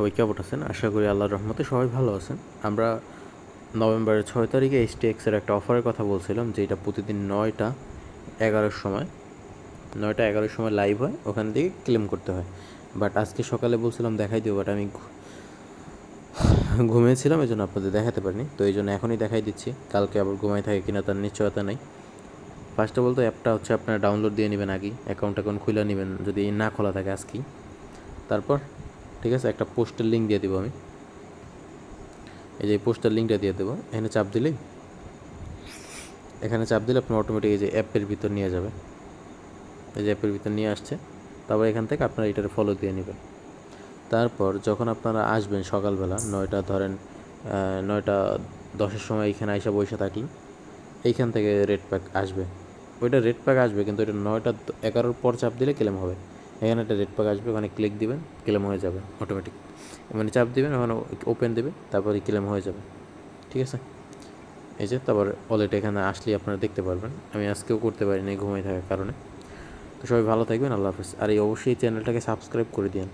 সবাই কেমন আছেন? আশা করি আল্লাহর রহমতে সবাই ভালো আছেন। আমরা নভেম্বরের 6 তারিখে HTX-এর একটা অফারের কথা বলছিলাম, যেটা প্রতিদিন 9টা 11-র সময় 9টা 11-র সময় লাইভ হয়, ওখান থেকে ক্লেম করতে হয়। বাট আজকে সকালে বলছিলাম দেখাই দিও, বাট আমি ঘুমিয়েছিলাম, এই জন্য আপনাদের দেখাতে পারিনি। তো এই জন্য এখনই দেখাই দিচ্ছি, কালকে আবার ঘুমাই থাকে কিনা তার নিশ্চয়তা নেই। ফার্স্ট অফ অল তো অ্যাপটা হচ্ছে আপনারা ডাউনলোড দিয়ে নেবেন আগেই, অ্যাকাউন্ট খুলে নেবেন যদি না খোলা থাকে আজকেই। তারপর ঠিক আছে, একটা পোস্টের লিঙ্ক দিয়ে দেবো আমি, এই যে পোস্টার লিঙ্কটা দিয়ে দেবো। এখানে চাপ দিলে আপনার অটোমেটিক এই যে অ্যাপের ভিতর নিয়ে যাবে, এই যে অ্যাপের ভিতর নিয়ে আসছে। তারপর এখান থেকে আপনারা এটার ফলো দিয়ে নেবেন। তারপর যখন আপনারা আসবেন সকালবেলা 9টা 10-এর সময় এখানে আইসা বসে থাকলেন, এইখান থেকে রেড প্যাক আসবে। ওইটা রেড প্যাক আসবে, কিন্তু এটা 9টা 11-র পর চাপ দিলে ক্লেম হবে। এখানে একটা রেড প্যাক আসবে, ওখানে ক্লিক দিবেন, ক্লেম হয়ে যাবে অটোমেটিক। মানে চাপ দিবেন, ওখানে ওপেন দেবে, তারপরে ক্লেম হয়ে যাবে। ঠিক আছে, এই যে তারপর ওয়ালেট এখানে আসলেই আপনারা দেখতে পারবেন। আমি আজকেও করতে পারিনি ঘুমাই থাকার কারণে। তো সবাই ভালো থাকবেন, আল্লাহ হাফেজ। আর এই অবশ্যই চ্যানেলটাকে সাবস্ক্রাইব করে দিন।